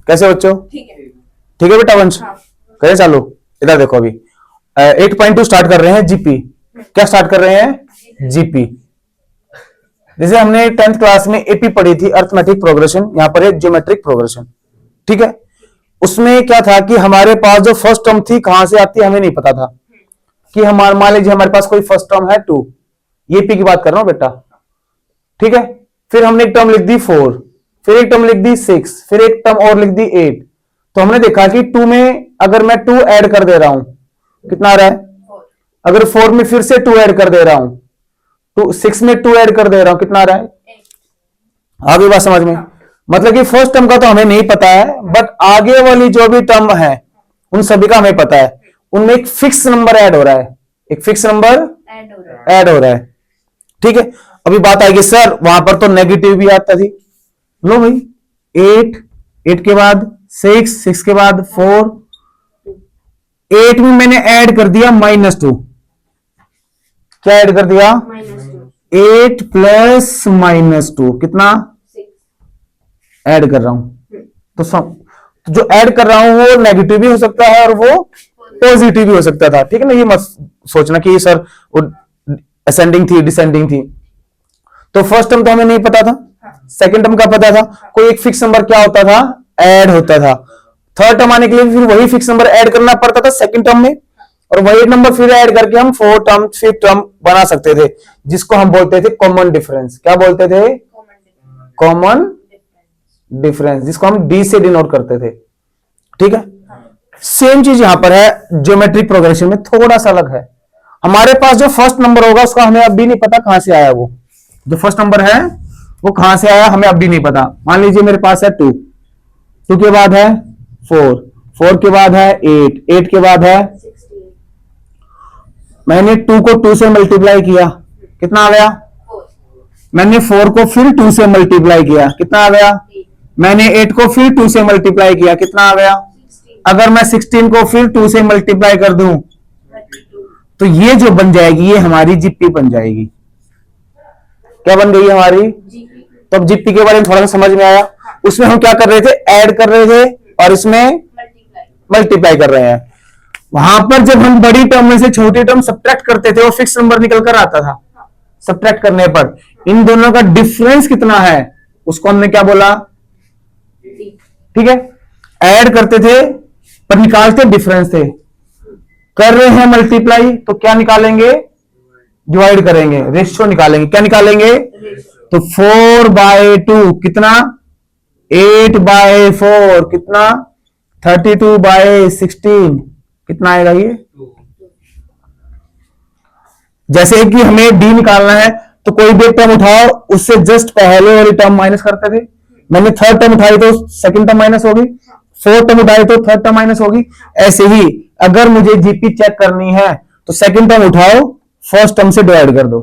कैसे बच्चों? ठीक है बेटा वंश। करें चालू। इधर देखो अभी 8.2 स्टार्ट कर रहे हैं जीपी। क्या स्टार्ट कर रहे हैं? जीपी। जैसे हमने 10th क्लास में एपी पढ़ी थी, अर्थमेटिक प्रोग्रेशन, यहां पर है ज्योमेट्रिक प्रोग्रेशन। ठीक है, उसमें क्या था कि हमारे पास जो फर्स्ट टर्म थी कहां से आती है हमें नहीं पता था कि हमारे, मान लीजिए हमारे पास कोई फर्स्ट टर्म है 2, ये पी की बात कर रहा हूं बेटा। ठीक है, फिर हमने एक टर्म लिख दी 4, फिर एक टर्म लिख दी 6, फिर एक टर्म और लिख दी 8। तो हमने देखा कि 2 में अगर मैं 2 ऐड कर दे रहा हूं कितना आ रहा है? अगर 4 में फिर से 2 ऐड कर दे रहा हूं, तो 6 में 2 ऐड कर दे रहा हूं, कितना आ रहा है? आगे बात समझ में? मतलब कि फर्स्ट टर्म का तो हमें नहीं पता है, बट आगे वाली जो भी टर्म है उन सभी का हमें पता है। उनमें एक फिक्स नंबर ऐड हो रहा है, एक फिक्स नंबर ऐड हो रहा है। ठीक है, अभी बात आएगी सर वहां पर तो नेगेटिव भी आता थी। लो भाई 8 के बाद 6 के बाद 4, 8 में मैंने ऐड कर दिया -2। क्या ऐड कर दिया? 8 प्लस -2 कितना ऐड कर रहा हूं। तो जो ऐड कर रहा हूं वो नेगेटिव भी हो सकता है और वो पॉजिटिव भी हो सकता था। ठीक है ना, ये मत सोचना कि सर वो असेंडिंग थी डिसेंडिंग थी। तो फर्स्ट टर्म तो हमें नहीं पता था, सेकंड टर्म का पता था। कोई एक फिक्स नंबर क्या होता था? ऐड होता था। थर्ड टर्म आने के लिए फिर वही फिक्स नंबर ऐड करना पड़ता था सेकंड टर्म में, और वही नंबर फिर ऐड करके हम 4 टर्म 5th टर्म बना सकते थे, जिसको हम बोलते थे कॉमन डिफरेंस। क्या बोलते थे? कॉमन डिफरेंस, जिसको हम डी से डिनोट करते थे। ठीक है, सेम चीज यहां पर है, ज्योमेट्रिक प्रोग्रेशन में थोड़ा सा अलग है। हमारे पास जो फर्स्ट नंबर होगा उसका हमें अभी नहीं पता कहां से आया। वो जो फर्स्ट नंबर है वो कहां से आया हमें अभी नहीं पता। मान लीजिए मेरे पास है 2, 2 के बाद है 4, 4 के बाद है 8, 8 के बाद है 16। मैंने 2 को 2 से मल्टीप्लाई किया, कितना आ गया? 4। मैंने 4 को फिर 2 से मल्टीप्लाई किया, कितना आ गया? 8। मैंने 8 को फिर 2 से मल्टीप्लाई किया, कितना आ गया? 16। अगर मैं 16 को फिर 2 से मल्टीप्लाई कर दूं 32। तो ये जो बन जाएगी ये हमारी जीपी बन जाएगी। क्या बन गई हमारी? जीपी। तो अब जीपी के बारे में थोड़ा सा समझ में आया। उसमें हम क्या कर रहे थे? ऐड कर रहे थे, और इसमें मल्टीप्लाई कर रहे हैं। वहां पर जब हम बड़ी टर्म में से छोटी टर्म सब्ट्रैक्ट करते थे वो फिक्स नंबर निकल कर आता था। सब्ट्रैक्ट करने पर इन दोनों का डिफरेंस कितना है उसको हमने क्या बोला? ठीक है, ऐड करते थे पर निकालते डिफरेंस थे। कर रहे हैं मल्टीप्लाई तो क्या निकालेंगे? डिवाइड करेंगे, रेशियो निकालेंगे। क्या निकालेंगे? तो 4/2 कितना? 8/4 कितना? 32/16 कितना आएगा ये? जैसे कि हमें डी निकालना है तो कोई भी टर्म उठाओ उससे जस्ट पहले वाली टर्म माइनस करते थे। मैंने थर्ड टर्म उठाई तो सेकंड टर्म माइनस होगी, फोर्थ टर्म उठाई तो थर्ड टर्म माइनस होगी। ऐसे ही अगर मुझे जीपी चेक करनी है तो सेकंड टर्म उठाओ, फर्स्ट टर्म से डिवाइड कर दो,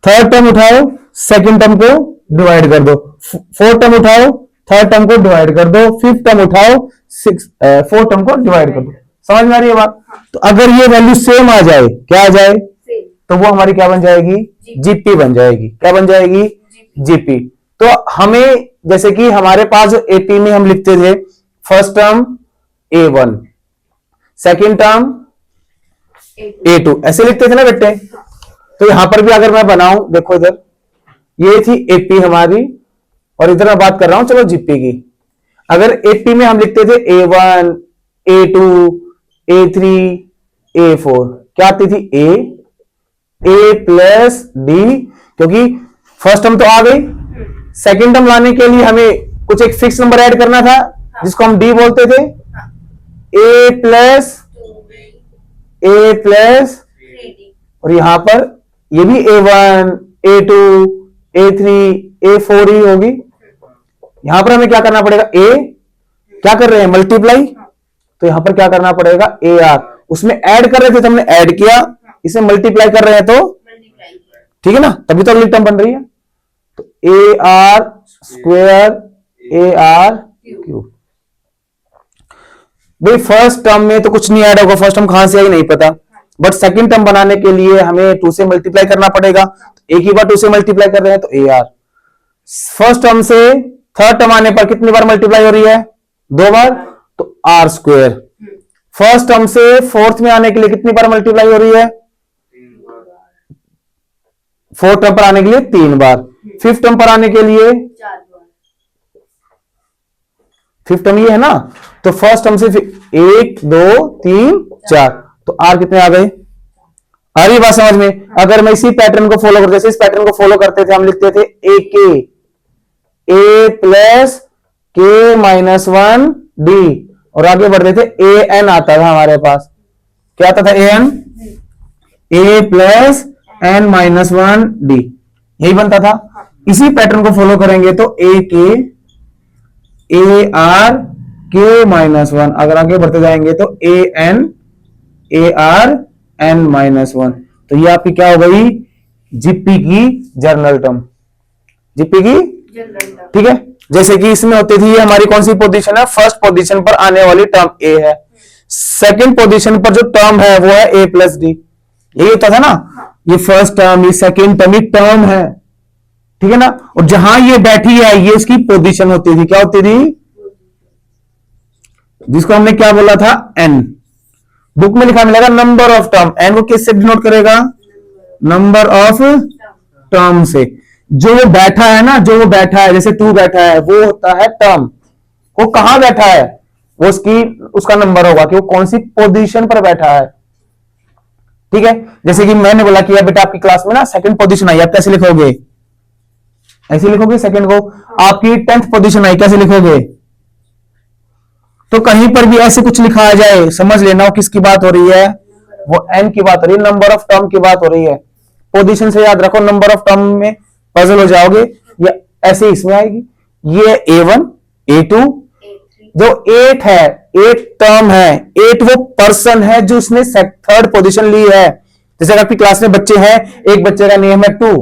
थर्ड टर्म उठाओ, सेकंड टर्म को डिवाइड कर दो, फोर्थ टर्म उठाओ, थर्ड टर्म को डिवाइड कर दो, फिफ्थ टर्म उठाओ, फोर्थ टर्म को डिवाइड कर दो। समझ में आ रही है बात? तो अगर ये वैल्यू सेम आ जाए, क्या आ जाए? तो वो हमारी क्या बन जाएगी? जीपी बन जाएगी। क्या बन जाएगी? जीपी। तो हमें जैसे कि हमारे पास जो एपी में हम लिखते थे first term A1, second term A2, ऐसे लिखते थे ना बेटे। तो यहां पर भी अगर मैं बनाऊं, देखो इधर ये थी एपी हमारी, और इधर मैं बात कर रहा हूं चलो जीपी की। अगर एपी में हम लिखते थे A1, A2, A3, A4, क्या आती थी? A प्लस डी, क्योंकि फर्स्ट टर्म तो आ गई। सेकंड टर्म लाने के लिए हमें कुछ एक फिक्स नंबर ऐड करना था जिसको हम डी बोलते थे। A प्लस और यहां पर ये भी A1, A2, A3, A4 ही होगी। यहां पर हमें क्या करना पड़ेगा? क्या कर रहे हैं? मल्टीप्लाई। तो यहां पर क्या करना पड़ेगा? AR। उसमें ऐड कर रहे थे तो हमने ऐड किया, इसे मल्टीप्लाई कर रहे हैं तो ठीक है ना, तभी तो अगली टर्म बन रही है। तो AR स्क्वायर AR क्यूब। भाई फर्स्ट टर्म में तो कुछ नहीं ऐड होगा, फर्स्ट टर्म कहां से आई नहीं पता, बट सेकंड टर्म बनाने के लिए हमें 2 से मल्टीप्लाई करना पड़ेगा। एक ही बार 2 से मल्टीप्लाई कर रहे हैं तो AR। फर्स्ट टर्म से थर्ड टर्म आने पर कितनी बार मल्टीप्लाई हो रही है? 2 बार, तो आर स्क्वायर। फर्स्ट टर्म से फोर्थ में आने के लिए कितनी बार मल्टीप्लाई हो रही है? फोर्थ टर्म पर आने के लिए 3 बार, फिफ्थ टर्म पर आने के लिए 4 बार। फिफ्थ टर्म ये है ना, तो फर्स्ट टर्म से 1 2 3 4, तो आर कितने आ गए? आ रही बात समझ में? अगर मैं इसी पैटर्न को फॉलो करते, इस पैटर्न को फॉलो करते थे, हम लिखते थे ए के, ए प्लस के माइनस 1 डी, और आगे बढ़ते थे ए एन आता था हमारे पास। क्या आता था? A N, A plus N minus 1 D, यही बनता था। इसी पैटर्न को फॉलो करेंगे तो ए के, ए आर के माइनस 1, अगर आगे बढ़ते जाएंगे तो ए आर एन माइनस 1, तो ये आपकी क्या हो गई? जीपी की जनरल टर्म, जीपी की जनरल टर्म। ठीक है। जैसे कि इसमें होती थी, ये हमारी कौन सी पोजीशन है? फर्स्ट पोजीशन पर आने वाली टर्म ए है, सेकंड पोजीशन पर जो टर्म है वो है ए प्लस डी, यही होता था ना। ये फर्स्ट टर्म, ये सेकंड टर्म, ये टर्म है, ठीक है ना। और जहां ये बैठी है ये इसकी पोजीशन होती थी, क्या होती थी? जिसको हमने क्या बोला था? एन। बुक में लिखा मिलेगा नंबर ऑफ टर्म, एन को किससे डिनोट करेगा? नंबर ऑफ टर्म से। जो वो बैठा है ना, जो वो बैठा है, जैसे तू बैठा है, वो होता है टर्म। वो कहां बैठा है? वो उसका नंबर होगा कि वो कौन सी पोजीशन पर बैठा है, ठीक है। जैसे कि मैंने बोला कि बेटा आपकी क्लास में ना सेकंड पोजीशन आई, आप कैसे लिखोगे? ऐसे लिखोगे सेकंड को। आपकी 10th पोजीशन आई, कैसे लिखोगे? तो कहीं पर भी ऐसे कुछ लिखा आ जाए, समझ लेना वो किसकी बात हो रही है? वो एन की बात हो रही है, नंबर ऑफ टर्म की बात हो रही है। पोजीशन से याद रखो, नंबर ऑफ टर्म में पजल हो जाओगे। ये ऐसे इसमें आएगी, ये A1 A2, जो 8 है, 8 टर्म है, 8 वो पर्सन है जो उसने थर्ड पोजीशन ली है। जैसे अगर आपकी क्लास में बच्चे हैं, एक बच्चे का नेम है 2,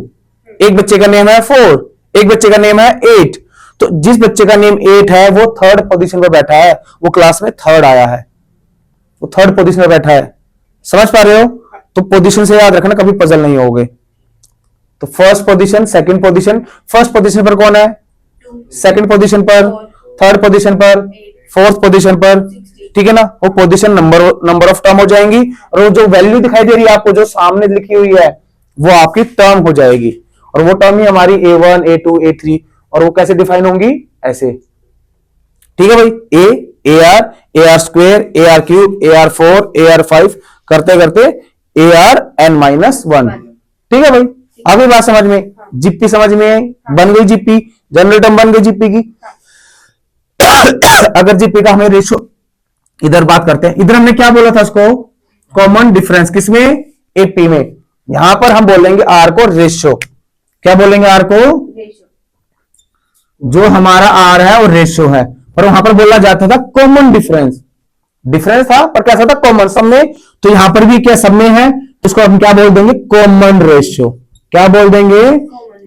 एक बच्चे का नेम है 4, एक बच्चे का नेम है 8, तो जिस बच्चे का नेम 8 है वो थर्ड पोजीशन पर बैठा है, वो क्लास में थर्ड आया है, वो थर्ड पोजीशन पर बैठा है। समझ पा रहे हो? तो पोजीशन से याद रखना, कभी पजल नहीं होगे। तो first position, second position, first position पर कौन है? सेकंड पोजीशन पर, थर्ड पोजीशन पर, फोर्थ पोजीशन पर, ठीक है ना। वो पोजीशन नंबर ऑफ टर्म हो जाएंगी, और वो जो वैल्यू दिखाई दे रही है आपको, जो सामने लिखी हुई है, वो आपकी टर्म हो जाएगी। और वो टर्म ही हमारी A1 A2 A3, और वो कैसे डिफाइन होंगी? ऐसे, ठीक है भाई। A R square, A R cube, A R 4, A R 5 करते करते ए आर एन माइनस 1, ठीक है भाई। अभी बात समझ में? जीपी समझ में आई? बन गई जीपी, जनरल टर्म बन गई जीपी की। अगर जीपी का हमें रेशो, इधर बात करते हैं, इधर हमने क्या बोला था उसको? कॉमन डिफरेंस, किसमें? एपी में। यहां पर हम बोलेंगे आर को रेशो। क्या बोलेंगे? आर को रेशो। जो हमारा आर है वो रेशो है, पर वहां पर बोला जाता था कॉमन डिफरेंस। डिफरेंस था पर कैसा था? कॉमन, सब में। तो यहां पर भी क्या सब में है? इसको हम क्या बोल देंगे? Common ratio. क्या बोल देंगे?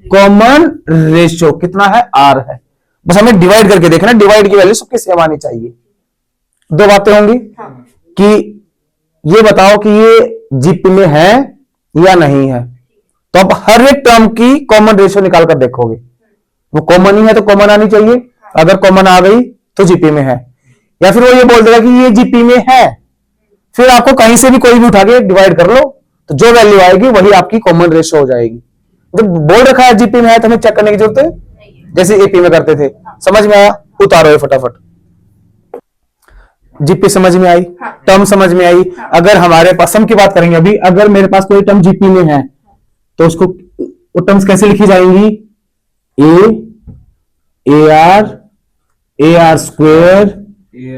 Common ratio. कितना है? आर है। बस हमें डिवाइड करके देखना, डिवाइड की वैल्यू सबकी सेम आनी चाहिए। दो बातें होंगी कि ये बताओ कि ये जीपी में है या नहीं है। तो आप हर एक टर्म की कॉमन रेशियो निकाल कर देखोगे, वो कॉमन ही है तो कॉमन आनी चाहिए। अगर कॉमन आ गई तो जीपी में है, या फिर वो ये बोल देगा कि ये जीपी में है, फिर आपको कहीं से भी कोई भी उठा के डिवाइड कर लो, तो जो वैल्यू आएगी वही आपकी कॉमन रेशियो हो जाएगी। जब बोल रखा है जीपी में है तो हमें चेक करने की जरूरत है, जैसे एपी में करते थे। समझ में आया? उतारो ये फटाफट। जीपी समझ में आई? टर्म समझ में आई? अगर हमारे पास सम की बात करेंगे अभी, अगर मेरे पास कोई टर्म जीपी में है तो उसको वो टर्म्स कैसे लिखी जाएंगी? A R square,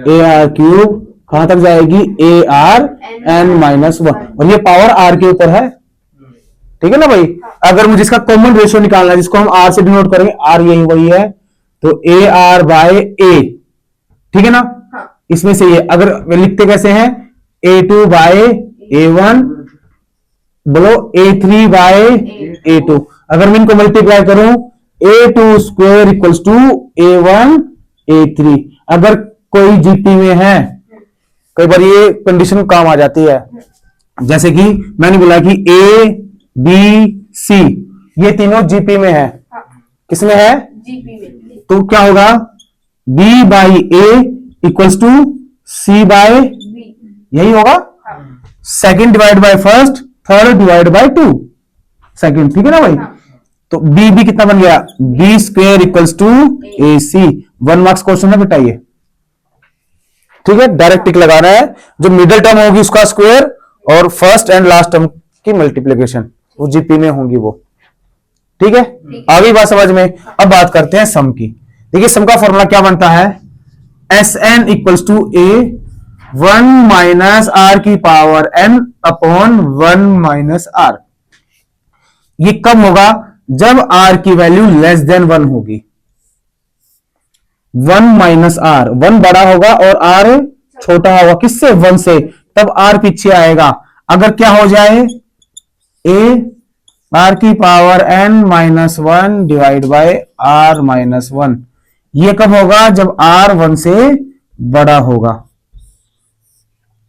A R cube, कहां तक जाएगी? ए आर एन माइनस 1, और ये पावर आर के ऊपर है, ठीक है ना भाई। अगर मुझे इसका कॉमन रेशियो निकालना है, जिसको हम आर से डिनोट करेंगे, आर यही वही है, तो ए आर बाय ए, ठीक है ना। इसमें से ये अगर लिखते कैसे हैं? A2 बाय A1, बोलो A3 बाय A2। अगर मैं इनको मल्टीप्लाई करूं, A2 square equals to A1 A3। अगर कोई जीपी में है, कई बार ये कंडीशन काम आ जाती है, जैसे कि मैंने बोला कि A B C ये तीनों जीपी में है। किसमें है? जीपी में। तो क्या होगा? B by A equals to C by यही होगा, second divide by first, third divide by to second, ठीक है ना भाई। तो बी बी कितना बन गया, B square equals to A C. 1 marks question है बेटा ये, ठीक है। डायरेक्ट टिक लगाना है, जो मिडिल टर्म होगी उसका स्क्वायर और फर्स्ट एंड लास्ट टर्म की मल्टीप्लीकेशन वो जीपी में होंगी वो, ठीक है। आगे बात समझ में। अब बात करते हैं सम की। देखिए सम का फॉर्मूला क्या बनता है, S N equals to A 1 minus R की power N upon 1 minus R. ये कब होगा, जब आर की वैल्यू लेस देन 1 होगी। 1 माइनस आर, 1 बड़ा होगा और आर छोटा होगा किससे, 1 से, तब आर पीछे आएगा। अगर क्या हो जाए, ए आर की power N minus 1 divide by R minus 1, ये कब होगा, जब आर 1 से बड़ा होगा।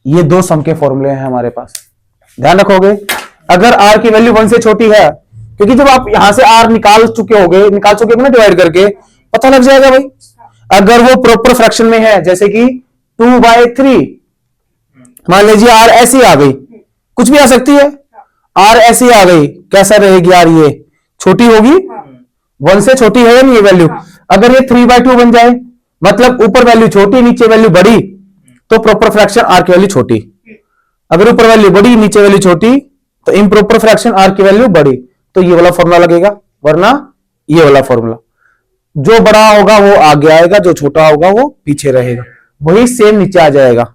ये दो सम के फॉर्मूले हैं हमारे पास, ध्यान रखोगे। अगर आर की वैल्यू 1 से छोटी है, क्योंकि जब आप यहां से आर निकाल चुके होगे ना डिवाइड करके, पता लग जाएगा भाई। अगर वो प्रॉपर फ्रैक्शन में है, जैसे कि 2/3, मान लीजिए आर ऐसी आ गई, कुछ भी आ सकती है, आर ऐसी आ गई, कैसा रहेगी यार, ये छोटी होगी, 1 से छोटी है नहीं ये वैल्यू। अगर ये 3/2 बन जाए, मतलब ऊपर वैल्यू छोटी नीचे वैल्यू बड़ी, तो प्रॉपर फ्रैक्शन आर की वैल्यू छोटी। अगर ऊपर वैल्यू बड़ी नीचे वैल्यू छोटी, तो इम्प्रॉपर फ्रैक्शन आर की वैल्यू बड़ी, तो ये वाला फॉर्मूला लगेगा, वरना ये वाला फॉर्मूला। जो बड़ा होगा वो आगे आएगा, जो छोटा होगा वो पीछे रहेगा, वही सेम नीचे आ जाएगा,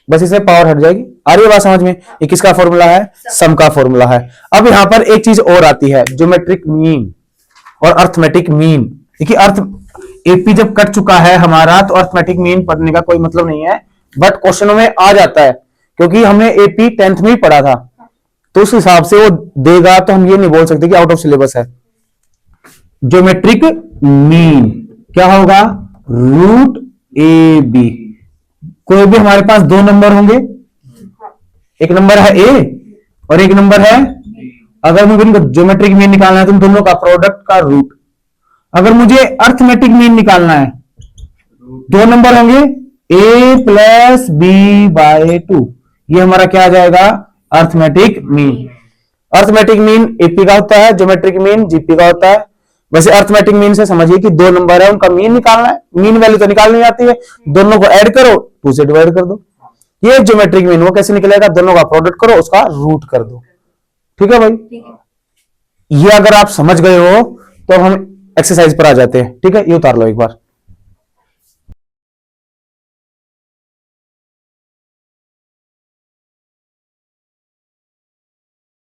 बस इसे पावर हट जाएगी। आ रही है बात समझ में। ये किसका फॉर्मूला है, सम का फॉर्मूला है। अब यहां पर एक चीज और आती है, ज्योमेट्रिक मीन और अर्थमेटिक मीन। देखिए अर्थ एपी जब कट चुका है हमारा, तो अर्थमेटिक मीन पढ़ने का कोई मतलब नहीं है, बट क्वेश्चनों में आ जाता है, क्योंकि हमने एपी 10th में ही पढ़ा था, तो उस हिसाब से वो देगा, तो हम ये नहीं बोल सकते कि आउट ऑफ सिलेबस है। ज्योमेट्रिक मीन क्या होगा, रूट ए बी। कोई भी हमारे पास दो नंबर होंगे, एक नंबर है ए और एक नंबर है, अगर मुझे इनको ज्योमेट्रिक मीन निकालना है तो दोनों का प्रोडक्ट का रूट। अगर मुझे अर्थमेटिक मीन निकालना है, दो नंबर होंगे ए प्लस बी बाय 2, ये हमारा क्या आ जाएगा, arithmetic mean. Arithmetic mean AP का होता है, ज्योमेट्रिक मीन जीपी का होता है। वैसे अर्थमेटिक मीन से समझिए कि दो नंबर है, उनका मीन निकालना है, मीन वैल्यू तो निकालनी आती है, दोनों को ऐड करो 2 से डिवाइड कर दो। ये ज्योमेट्रिक मीन वो कैसे निकलेगा, दोनों का प्रोडक्ट करो उसका रूट कर दो, ठीक है भाई। ये अगर आप समझ गए हो तो हम एक्सरसाइज पर आ जाते हैं, ठीक है। ये उतार लो एक बार।